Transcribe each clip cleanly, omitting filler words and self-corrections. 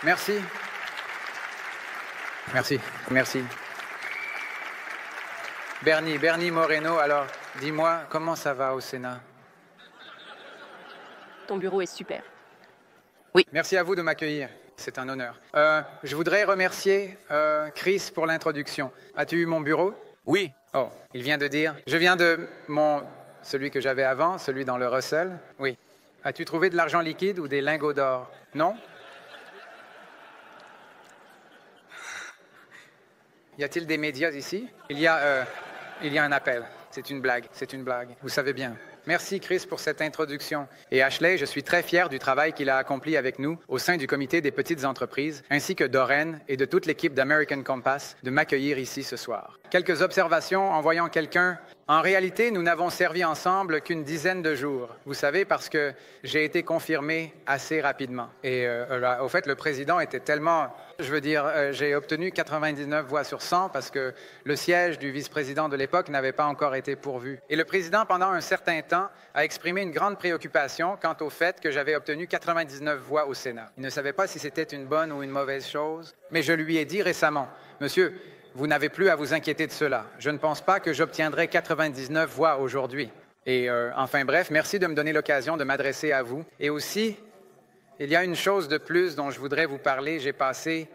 Merci. Merci. Merci. Bernie Moreno, alors dis-moi, comment ça va au Sénat? Ton bureau est super. Oui. Merci à vous de m'accueillir. C'est un honneur. Je voudrais remercier Chris pour l'introduction. As-tu eu mon bureau? Oui. Oh, il vient de dire. Je viens de celui que j'avais avant, celui dans le Russell. Oui. As-tu trouvé de l'argent liquide ou des lingots d'or? Non? Y a-t-il des médias ici? Il y a un appel. C'est une blague. C'est une blague. Vous savez bien. Merci Chris pour cette introduction. Et Ashley, je suis très fier du travail qu'il a accompli avec nous au sein du comité des petites entreprises, ainsi que d'Oren et de toute l'équipe d'American Compass de m'accueillir ici ce soir. Quelques observations en voyant quelqu'un. En réalité, nous n'avons servi ensemble qu'une dizaine de jours. Vous savez, parce que j'ai été confirmé assez rapidement. Et au fait, le président était tellement... j'ai obtenu 99 voix sur 100 parce que le siège du vice-président de l'époque n'avait pas encore été pourvu. Et le président, pendant un certain temps, a exprimé une grande préoccupation quant au fait que j'avais obtenu 99 voix au Sénat. Il ne savait pas si c'était une bonne ou une mauvaise chose, mais je lui ai dit récemment, « Monsieur, vous n'avez plus à vous inquiéter de cela. Je ne pense pas que j'obtiendrai 99 voix aujourd'hui. » Et enfin bref, merci de me donner l'occasion de m'adresser à vous. Et aussi, il y a une chose de plus dont je voudrais vous parler. J'ai passé,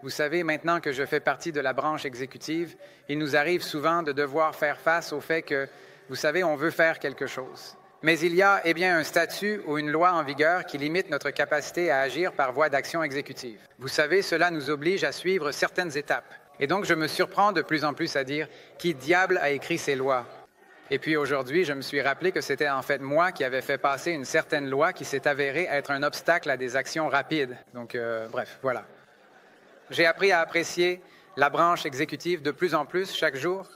vous savez, maintenant que je fais partie de la branche exécutive, il nous arrive souvent de devoir faire face au fait que, vous savez, on veut faire quelque chose. Mais il y a, un statut ou une loi en vigueur qui limite notre capacité à agir par voie d'action exécutive. Vous savez, cela nous oblige à suivre certaines étapes. Et donc, je me surprends de plus en plus à dire « Qui diable a écrit ces lois ?» Et puis aujourd'hui, je me suis rappelé que c'était en fait moi qui avais fait passer une certaine loi qui s'est avérée être un obstacle à des actions rapides. Donc, bref, voilà. J'ai appris à apprécier la branche exécutive de plus en plus chaque jour.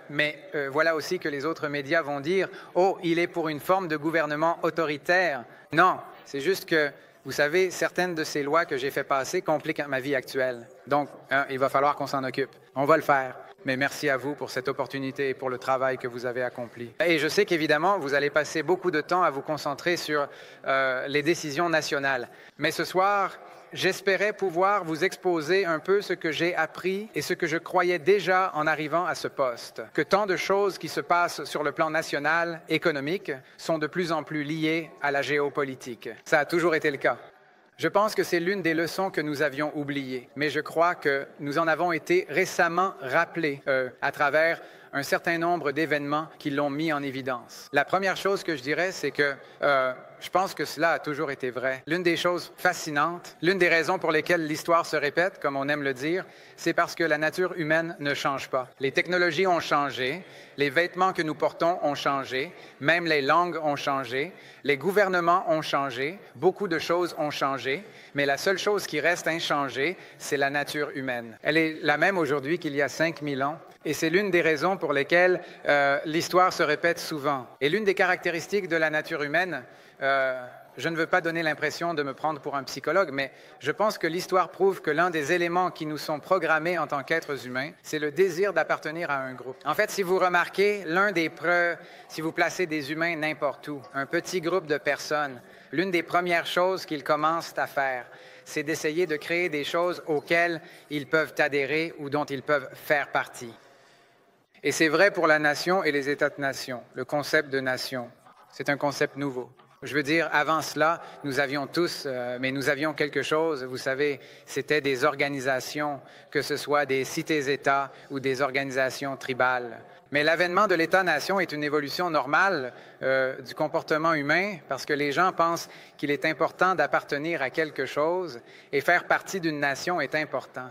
Mais voilà aussi que les autres médias vont dire « Oh, il est pour une forme de gouvernement autoritaire. » Non, c'est juste que, vous savez, certaines de ces lois que j'ai fait passer compliquent ma vie actuelle. Donc, il va falloir qu'on s'en occupe. On va le faire. Mais merci à vous pour cette opportunité et pour le travail que vous avez accompli. Et je sais qu'évidemment, vous allez passer beaucoup de temps à vous concentrer sur les décisions nationales. Mais ce soir, j'espérais pouvoir vous exposer un peu ce que j'ai appris et ce que je croyais déjà en arrivant à ce poste. Que tant de choses qui se passent sur le plan national, économique, sont de plus en plus liées à la géopolitique. Ça a toujours été le cas. Je pense que c'est l'une des leçons que nous avions oubliées, mais je crois que nous en avons été récemment rappelés à travers un certain nombre d'événements qui l'ont mis en évidence. La première chose que je dirais, c'est que je pense que cela a toujours été vrai. L'une des choses fascinantes, l'une des raisons pour lesquelles l'histoire se répète, comme on aime le dire, c'est parce que la nature humaine ne change pas. Les technologies ont changé, les vêtements que nous portons ont changé, même les langues ont changé, les gouvernements ont changé, beaucoup de choses ont changé, mais la seule chose qui reste inchangée, c'est la nature humaine. Elle est la même aujourd'hui qu'il y a 5000 ans. Et c'est l'une des raisons pour lesquelles l'histoire se répète souvent. Et l'une des caractéristiques de la nature humaine, je ne veux pas donner l'impression de me prendre pour un psychologue, mais je pense que l'histoire prouve que l'un des éléments qui nous sont programmés en tant qu'êtres humains, c'est le désir d'appartenir à un groupe. En fait, si vous remarquez, si vous placez des humains n'importe où, un petit groupe de personnes, l'une des premières choses qu'ils commencent à faire, c'est d'essayer de créer des choses auxquelles ils peuvent adhérer ou dont ils peuvent faire partie. Et c'est vrai pour la nation et les États de nation, le concept de nation. C'est un concept nouveau. Je veux dire, avant cela, nous avions tous, mais nous avions quelque chose, vous savez, c'était des organisations, que ce soit des cités-États ou des organisations tribales. Mais l'avènement de l'État-nation est une évolution normale du comportement humain parce que les gens pensent qu'il est important d'appartenir à quelque chose et faire partie d'une nation est important.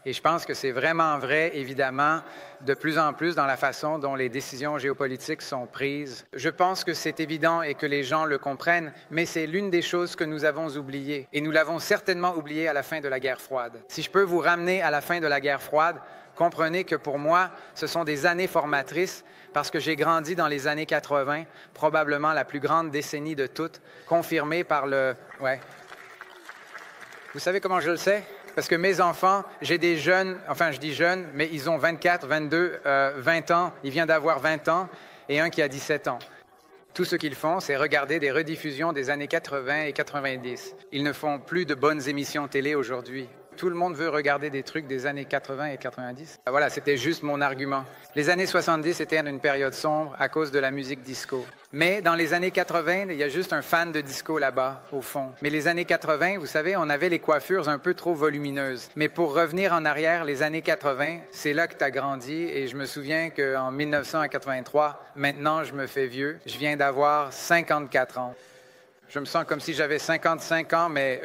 Et je pense que c'est vraiment vrai, évidemment, de plus en plus dans la façon dont les décisions géopolitiques sont prises. Je pense que c'est évident et que les gens le comprennent, mais c'est l'une des choses que nous avons oubliées. Et nous l'avons certainement oublié à la fin de la guerre froide. Si je peux vous ramener à la fin de la guerre froide, comprenez que pour moi, ce sont des années formatrices parce que j'ai grandi dans les années 80, probablement la plus grande décennie de toutes, confirmée par le... Ouais. Vous savez comment je le sais? Parce que mes enfants, j'ai des jeunes, enfin je dis jeunes, mais ils ont 24, 22, 20 ans, il vient d'avoir 20 ans, et un qui a 17 ans. Tout ce qu'ils font, c'est regarder des rediffusions des années 80 et 90. Ils ne font plus de bonnes émissions télé aujourd'hui. Tout le monde veut regarder des trucs des années 80 et 90. Voilà, c'était juste mon argument. Les années 70 étaient une période sombre à cause de la musique disco. Mais dans les années 80, il y a juste un fan de disco là-bas, au fond. Mais les années 80, vous savez, on avait les coiffures un peu trop volumineuses. Mais pour revenir en arrière, les années 80, c'est là que tu as grandi. Et je me souviens qu'en 1983, maintenant je me fais vieux, je viens d'avoir 54 ans. Je me sens comme si j'avais 55 ans, mais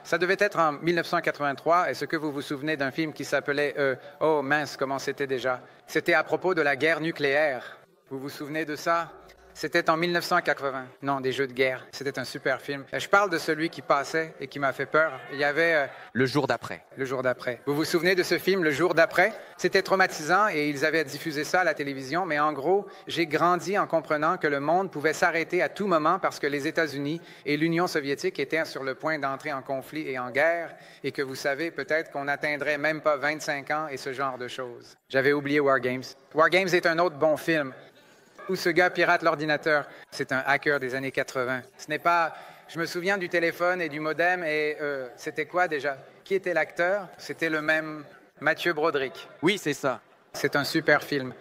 ça devait être en 1983. Est-ce que vous vous souvenez d'un film qui s'appelait Oh mince, comment c'était déjà? C'était à propos de la guerre nucléaire. Vous vous souvenez de ça? C'était en 1980. Non, des jeux de guerre. C'était un super film. Je parle de celui qui passait et qui m'a fait peur. Il y avait... Le jour d'après. Le jour d'après. Vous vous souvenez de ce film, Le jour d'après? C'était traumatisant et ils avaient diffusé ça à la télévision, mais en gros, j'ai grandi en comprenant que le monde pouvait s'arrêter à tout moment parce que les États-Unis et l'Union soviétique étaient sur le point d'entrer en conflit et en guerre et que vous savez peut-être qu'on n'atteindrait même pas 25 ans et ce genre de choses. J'avais oublié War Games. War Games est un autre bon film où ce gars pirate l'ordinateur. C'est un hacker des années 80. Ce n'est pas... Je me souviens du téléphone et du modem et c'était quoi déjà? Qui était l'acteur? C'était le même Mathieu Broderick. Oui, c'est ça. C'est un super film.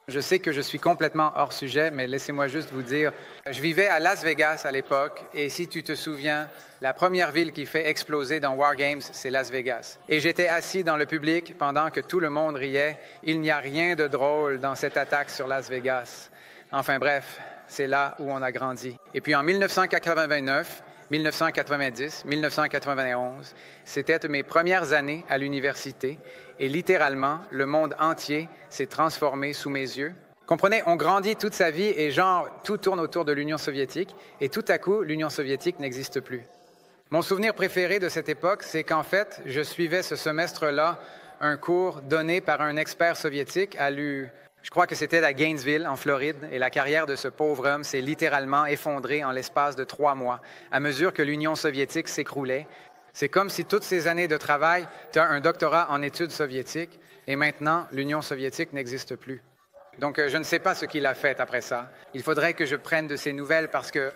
Je sais que je suis complètement hors sujet, mais laissez-moi juste vous dire, je vivais à Las Vegas à l'époque et si tu te souviens, la première ville qui fait exploser dans War Games, c'est Las Vegas. Et j'étais assis dans le public pendant que tout le monde riait. Il n'y a rien de drôle dans cette attaque sur Las Vegas. Enfin bref, c'est là où on a grandi. Et puis en 1989, 1990, 1991, c'était mes premières années à l'université et littéralement, le monde entier s'est transformé sous mes yeux. Comprenez, on grandit toute sa vie et genre, tout tourne autour de l'Union soviétique et tout à coup, l'Union soviétique n'existe plus. Mon souvenir préféré de cette époque, c'est qu'en fait, je suivais ce semestre-là un cours donné par un expert soviétique Je crois que c'était à Gainesville, en Floride, et la carrière de ce pauvre homme s'est littéralement effondrée en l'espace de 3 mois, à mesure que l'Union soviétique s'écroulait. C'est comme si toutes ces années de travail, tu as un doctorat en études soviétiques, et maintenant, l'Union soviétique n'existe plus. Donc, je ne sais pas ce qu'il a fait après ça. Il faudrait que je prenne de ses nouvelles parce que...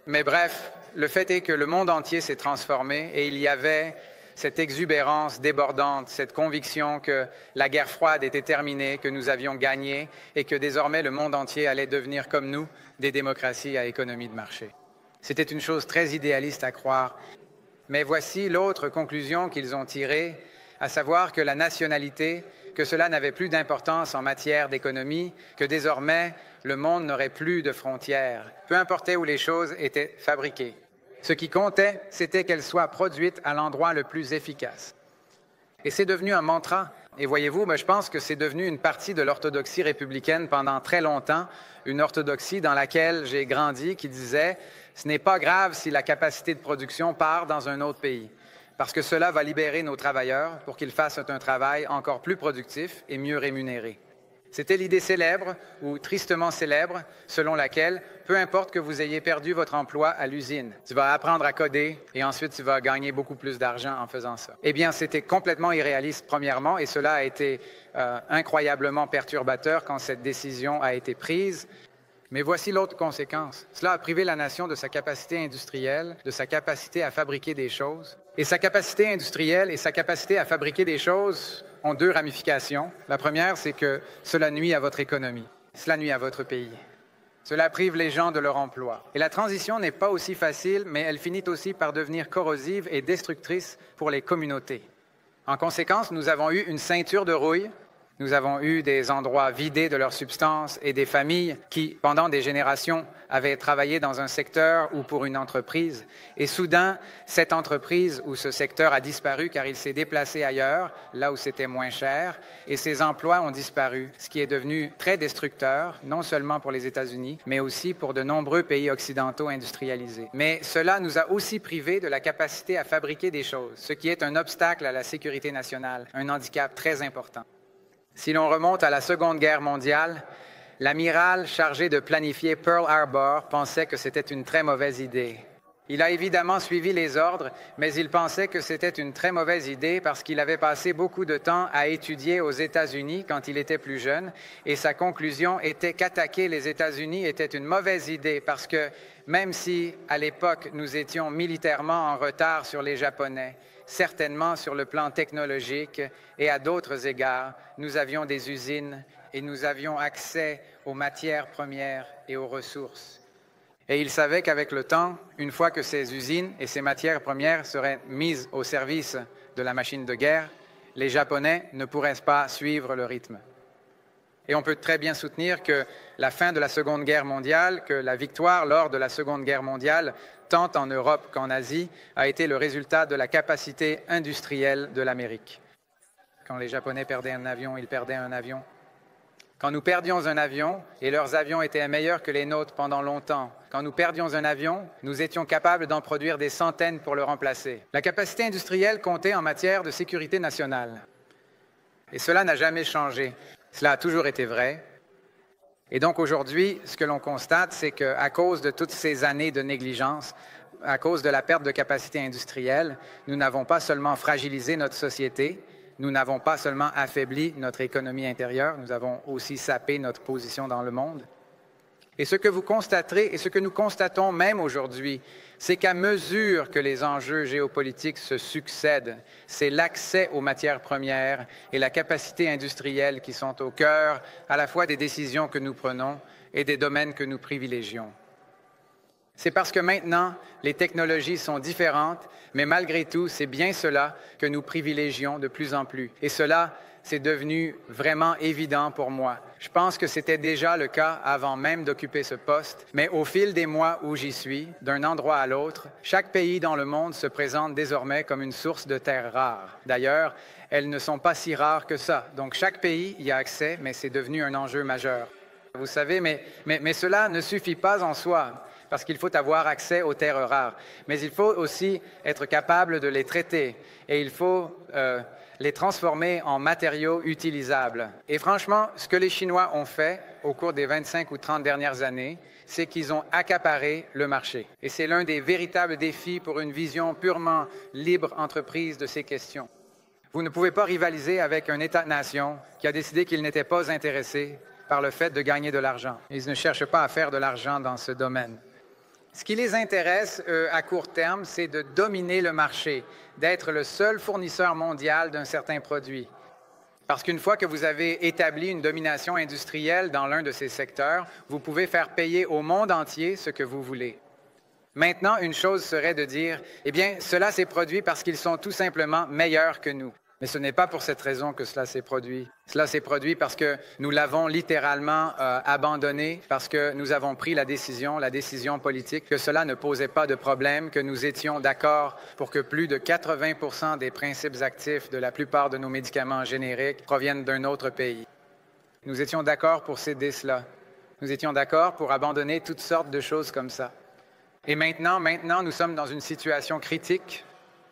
Mais bref, le fait est que le monde entier s'est transformé, et il y avait... cette exubérance débordante, cette conviction que la guerre froide était terminée, que nous avions gagné et que désormais le monde entier allait devenir comme nous, des démocraties à économie de marché. C'était une chose très idéaliste à croire. Mais voici l'autre conclusion qu'ils ont tirée, à savoir que la nationalité, que cela n'avait plus d'importance en matière d'économie, que désormais le monde n'aurait plus de frontières, peu importe où les choses étaient fabriquées. Ce qui comptait, c'était qu'elles soient produites à l'endroit le plus efficace. Et c'est devenu un mantra. Et voyez-vous, je pense que c'est devenu une partie de l'orthodoxie républicaine pendant très longtemps, une orthodoxie dans laquelle j'ai grandi qui disait « ce n'est pas grave si la capacité de production part dans un autre pays, parce que cela va libérer nos travailleurs pour qu'ils fassent un travail encore plus productif et mieux rémunéré ». C'était l'idée célèbre, ou tristement célèbre, selon laquelle, peu importe que vous ayez perdu votre emploi à l'usine, tu vas apprendre à coder et ensuite tu vas gagner beaucoup plus d'argent en faisant ça. Eh bien, c'était complètement irréaliste, premièrement, et cela a été incroyablement perturbateur quand cette décision a été prise. Mais voici l'autre conséquence. Cela a privé la nation de sa capacité industrielle, de sa capacité à fabriquer des choses. Et sa capacité industrielle et sa capacité à fabriquer des choses ont 2 ramifications. La première, c'est que cela nuit à votre économie. Cela nuit à votre pays. Cela prive les gens de leur emploi. Et la transition n'est pas aussi facile, mais elle finit aussi par devenir corrosive et destructrice pour les communautés. En conséquence, nous avons eu une ceinture de rouille. Nous avons eu des endroits vidés de leur substance et des familles qui, pendant des générations, avaient travaillé dans un secteur ou pour une entreprise. Et soudain, cette entreprise ou ce secteur a disparu car il s'est déplacé ailleurs, là où c'était moins cher, et ces emplois ont disparu, ce qui est devenu très destructeur, non seulement pour les États-Unis, mais aussi pour de nombreux pays occidentaux industrialisés. Mais cela nous a aussi privés de la capacité à fabriquer des choses, ce qui est un obstacle à la sécurité nationale, un handicap très important. Si l'on remonte à la Seconde Guerre mondiale, l'amiral chargé de planifier Pearl Harbor pensait que c'était une très mauvaise idée. Il a évidemment suivi les ordres, mais il pensait que c'était une très mauvaise idée parce qu'il avait passé beaucoup de temps à étudier aux États-Unis quand il était plus jeune, et sa conclusion était qu'attaquer les États-Unis était une mauvaise idée parce que même si, à l'époque, nous étions militairement en retard sur les Japonais, certainement sur le plan technologique et à d'autres égards, nous avions des usines et nous avions accès aux matières premières et aux ressources. Et il savait qu'avec le temps, une fois que ces usines et ces matières premières seraient mises au service de la machine de guerre, les Japonais ne pourraient pas suivre le rythme. Et on peut très bien soutenir que la fin de la Seconde Guerre mondiale, que la victoire lors de la Seconde Guerre mondiale, tant en Europe qu'en Asie, a été le résultat de la capacité industrielle de l'Amérique. Quand les Japonais perdaient un avion, ils perdaient un avion. Quand nous perdions un avion, et leurs avions étaient meilleurs que les nôtres pendant longtemps, quand nous perdions un avion, nous étions capables d'en produire des centaines pour le remplacer. La capacité industrielle comptait en matière de sécurité nationale. Et cela n'a jamais changé. Cela a toujours été vrai. Et donc aujourd'hui, ce que l'on constate, c'est qu'à cause de toutes ces années de négligence, à cause de la perte de capacité industrielle, nous n'avons pas seulement fragilisé notre société, nous n'avons pas seulement affaibli notre économie intérieure, nous avons aussi sapé notre position dans le monde. Et ce que vous constaterez, et ce que nous constatons même aujourd'hui, c'est qu'à mesure que les enjeux géopolitiques se succèdent, c'est l'accès aux matières premières et la capacité industrielle qui sont au cœur à la fois des décisions que nous prenons et des domaines que nous privilégions. C'est parce que maintenant, les technologies sont différentes, mais malgré tout, c'est bien cela que nous privilégions de plus en plus. Et cela, c'est devenu vraiment évident pour moi. Je pense que c'était déjà le cas avant même d'occuper ce poste, mais au fil des mois où j'y suis, d'un endroit à l'autre, chaque pays dans le monde se présente désormais comme une source de terres rares. D'ailleurs, elles ne sont pas si rares que ça. Donc chaque pays y a accès, mais c'est devenu un enjeu majeur. Vous savez, mais cela ne suffit pas en soi, parce qu'il faut avoir accès aux terres rares. Mais il faut aussi être capable de les traiter et il faut les transformer en matériaux utilisables. Et franchement, ce que les Chinois ont fait au cours des 25 ou 30 dernières années, c'est qu'ils ont accaparé le marché. Et c'est l'un des véritables défis pour une vision purement libre entreprise de ces questions. Vous ne pouvez pas rivaliser avec un État-nation qui a décidé qu'il n'était pas intéressé par le fait de gagner de l'argent. Ils ne cherchent pas à faire de l'argent dans ce domaine. Ce qui les intéresse à court terme, c'est de dominer le marché, d'être le seul fournisseur mondial d'un certain produit. Parce qu'une fois que vous avez établi une domination industrielle dans l'un de ces secteurs, vous pouvez faire payer au monde entier ce que vous voulez. Maintenant, une chose serait de dire, eh bien, cela s'est produit parce qu'ils sont tout simplement meilleurs que nous. Mais ce n'est pas pour cette raison que cela s'est produit. Cela s'est produit parce que nous l'avons littéralement abandonné, parce que nous avons pris la décision politique, que cela ne posait pas de problème, que nous étions d'accord pour que plus de 80% des principes actifs de la plupart de nos médicaments génériques proviennent d'un autre pays. Nous étions d'accord pour céder cela. Nous étions d'accord pour abandonner toutes sortes de choses comme ça. Et maintenant, nous sommes dans une situation critique.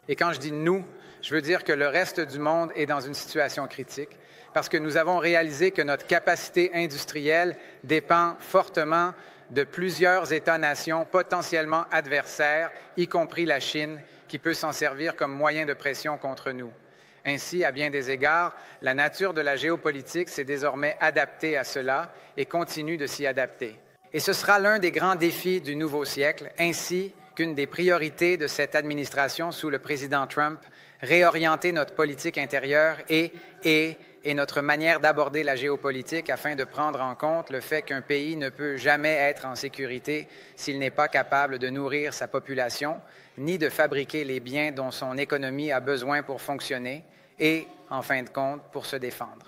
Et quand je dis « nous », je veux dire que le reste du monde est dans une situation critique parce que nous avons réalisé que notre capacité industrielle dépend fortement de plusieurs États-nations potentiellement adversaires, y compris la Chine, qui peut s'en servir comme moyen de pression contre nous. Ainsi, à bien des égards, la nature de la géopolitique s'est désormais adaptée à cela et continue de s'y adapter. Et ce sera l'un des grands défis du nouveau siècle, ainsi qu'une des priorités de cette administration sous le président Trump, réorienter notre politique intérieure et notre manière d'aborder la géopolitique afin de prendre en compte le fait qu'un pays ne peut jamais être en sécurité s'il n'est pas capable de nourrir sa population, ni de fabriquer les biens dont son économie a besoin pour fonctionner et, en fin de compte, pour se défendre.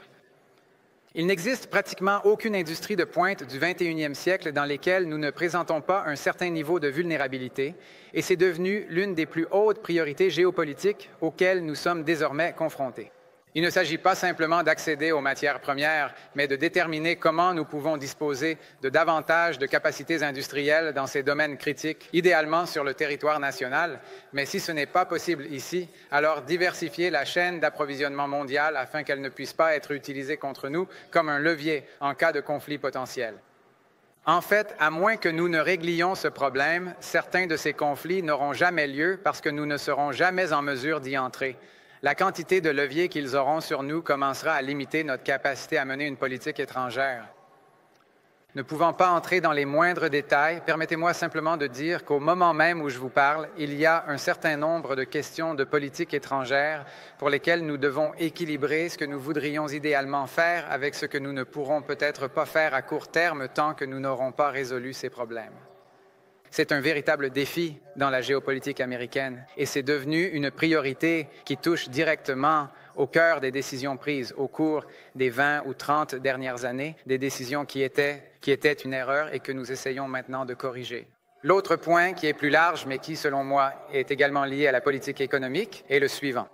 Il n'existe pratiquement aucune industrie de pointe du 21e siècle dans laquelle nous ne présentons pas un certain niveau de vulnérabilité, et c'est devenu l'une des plus hautes priorités géopolitiques auxquelles nous sommes désormais confrontés. Il ne s'agit pas simplement d'accéder aux matières premières, mais de déterminer comment nous pouvons disposer de davantage de capacités industrielles dans ces domaines critiques, idéalement sur le territoire national. Mais si ce n'est pas possible ici, alors diversifier la chaîne d'approvisionnement mondiale afin qu'elle ne puisse pas être utilisée contre nous comme un levier en cas de conflit potentiel. En fait, à moins que nous ne réglions ce problème, certains de ces conflits n'auront jamais lieu parce que nous ne serons jamais en mesure d'y entrer. La quantité de leviers qu'ils auront sur nous commencera à limiter notre capacité à mener une politique étrangère. Ne pouvant pas entrer dans les moindres détails, permettez-moi simplement de dire qu'au moment même où je vous parle, il y a un certain nombre de questions de politique étrangère pour lesquelles nous devons équilibrer ce que nous voudrions idéalement faire avec ce que nous ne pourrons peut-être pas faire à court terme tant que nous n'aurons pas résolu ces problèmes. C'est un véritable défi dans la géopolitique américaine et c'est devenu une priorité qui touche directement au cœur des décisions prises au cours des 20 ou 30 dernières années, des décisions qui étaient une erreur et que nous essayons maintenant de corriger. L'autre point qui est plus large, mais qui, selon moi, est également lié à la politique économique, est le suivant.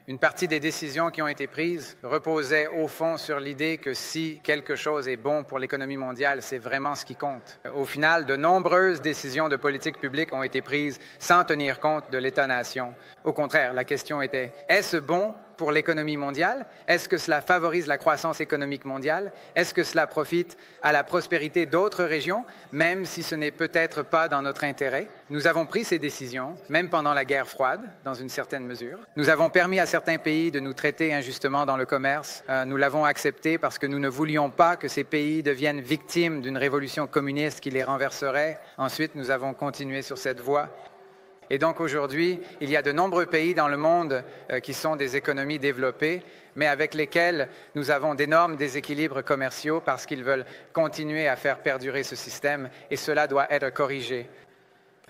Une partie des décisions qui ont été prises reposaient au fond sur l'idée que si quelque chose est bon pour l'économie mondiale, c'est vraiment ce qui compte. Au final, de nombreuses décisions de politique publique ont été prises sans tenir compte de l'État-nation. Au contraire, la question était, est-ce bon pour l'économie mondiale? Est-ce que cela favorise la croissance économique mondiale? Est-ce que cela profite à la prospérité d'autres régions, même si ce n'est peut-être pas dans notre intérêt? Nous avons pris ces décisions, même pendant la guerre froide, dans une certaine mesure. Nous avons permis à certains pays de nous traiter injustement dans le commerce. Nous l'avons accepté parce que nous ne voulions pas que ces pays deviennent victimes d'une révolution communiste qui les renverserait. Ensuite, nous avons continué sur cette voie. Et donc aujourd'hui, il y a de nombreux pays dans le monde qui sont des économies développées, mais avec lesquels nous avons d'énormes déséquilibres commerciaux parce qu'ils veulent continuer à faire perdurer ce système et cela doit être corrigé.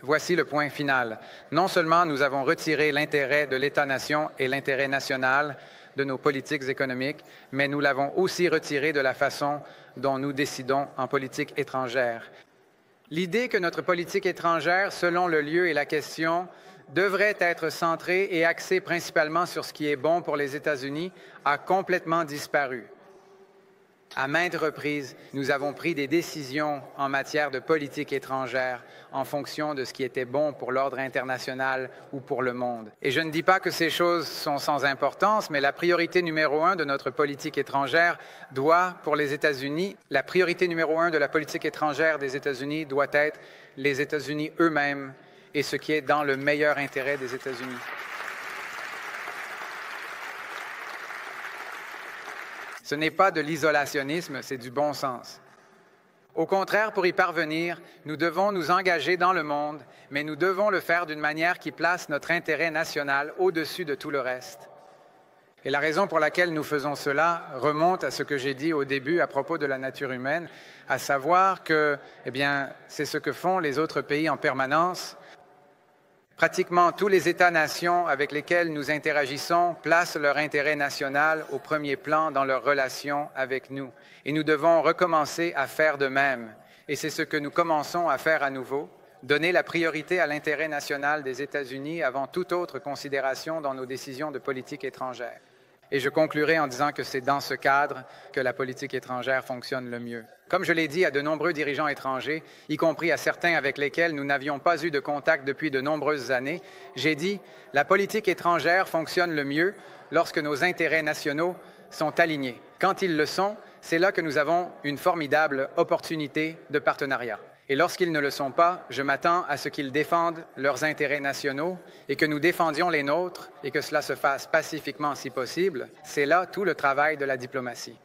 Voici le point final. Non seulement nous avons retiré l'intérêt de l'État-nation et l'intérêt national de nos politiques économiques, mais nous l'avons aussi retiré de la façon dont nous décidons en politique étrangère. L'idée que notre politique étrangère, selon le lieu et la question, devrait être centrée et axée principalement sur ce qui est bon pour les États-Unis a complètement disparu. À maintes reprises, nous avons pris des décisions en matière de politique étrangère en fonction de ce qui était bon pour l'ordre international ou pour le monde. Et je ne dis pas que ces choses sont sans importance, mais la priorité numéro 1 de notre politique étrangère doit, pour les États-Unis, la priorité numéro 1 de la politique étrangère des États-Unis doit être les États-Unis eux-mêmes et ce qui est dans le meilleur intérêt des États-Unis. Ce n'est pas de l'isolationnisme, c'est du bon sens. Au contraire, pour y parvenir, nous devons nous engager dans le monde, mais nous devons le faire d'une manière qui place notre intérêt national au-dessus de tout le reste. Et la raison pour laquelle nous faisons cela remonte à ce que j'ai dit au début à propos de la nature humaine, à savoir que, c'est ce que font les autres pays en permanence. Pratiquement tous les États-nations avec lesquels nous interagissons placent leur intérêt national au premier plan dans leurs relations avec nous. Et nous devons recommencer à faire de même. Et c'est ce que nous commençons à faire à nouveau, donner la priorité à l'intérêt national des États-Unis avant toute autre considération dans nos décisions de politique étrangère. Et je conclurai en disant que c'est dans ce cadre que la politique étrangère fonctionne le mieux. Comme je l'ai dit à de nombreux dirigeants étrangers, y compris à certains avec lesquels nous n'avions pas eu de contact depuis de nombreuses années, j'ai dit « La politique étrangère fonctionne le mieux lorsque nos intérêts nationaux sont alignés. Quand ils le sont, c'est là que nous avons une formidable opportunité de partenariat. Et lorsqu'ils ne le sont pas, je m'attends à ce qu'ils défendent leurs intérêts nationaux et que nous défendions les nôtres et que cela se fasse pacifiquement si possible. C'est là tout le travail de la diplomatie.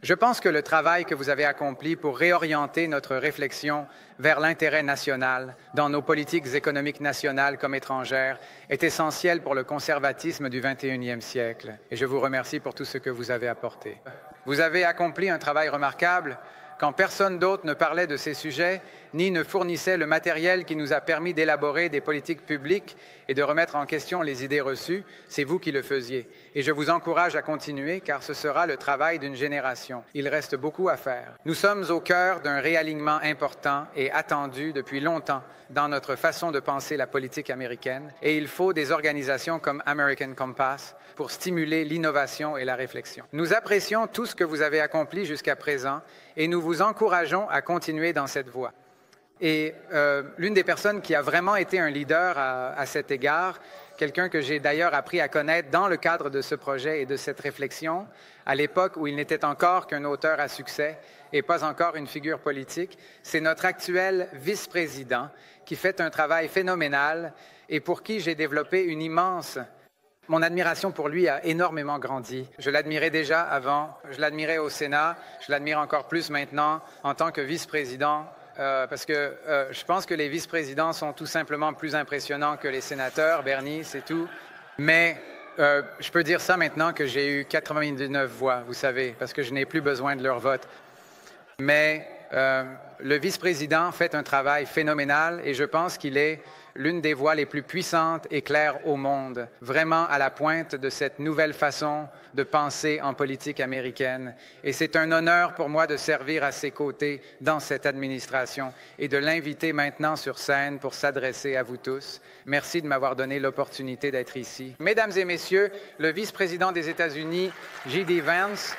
Je pense que le travail que vous avez accompli pour réorienter notre réflexion vers l'intérêt national dans nos politiques économiques nationales comme étrangères est essentiel pour le conservatisme du 21e siècle. Et je vous remercie pour tout ce que vous avez apporté. Vous avez accompli un travail remarquable quand personne d'autre ne parlait de ces sujets, ni ne fournissait le matériel qui nous a permis d'élaborer des politiques publiques et de remettre en question les idées reçues, c'est vous qui le faisiez. Et je vous encourage à continuer, car ce sera le travail d'une génération. Il reste beaucoup à faire. Nous sommes au cœur d'un réalignement important et attendu depuis longtemps dans notre façon de penser la politique américaine, et il faut des organisations comme American Compass pour stimuler l'innovation et la réflexion. Nous apprécions tout ce que vous avez accompli jusqu'à présent et nous vous encourageons à continuer dans cette voie. Et l'une des personnes qui a vraiment été un leader à cet égard, quelqu'un que j'ai d'ailleurs appris à connaître dans le cadre de ce projet et de cette réflexion, à l'époque où il n'était encore qu'un auteur à succès et pas encore une figure politique, c'est notre actuel vice-président qui fait un travail phénoménal et pour qui j'ai développé une immense... Mon admiration pour lui a énormément grandi. Je l'admirais déjà avant, je l'admirais au Sénat, je l'admire encore plus maintenant en tant que vice-président. Parce que je pense que les vice-présidents sont tout simplement plus impressionnants que les sénateurs. Bernie, c'est tout. Mais je peux dire ça maintenant que j'ai eu 99 voix, vous savez, parce que je n'ai plus besoin de leur vote. Mais le vice-président fait un travail phénoménal et je pense qu'il est l'une des voix les plus puissantes et claires au monde, vraiment à la pointe de cette nouvelle façon de penser en politique américaine. Et c'est un honneur pour moi de servir à ses côtés dans cette administration et de l'inviter maintenant sur scène pour s'adresser à vous tous. Merci de m'avoir donné l'opportunité d'être ici. Mesdames et messieurs, le vice-président des États-Unis, J.D. Vance,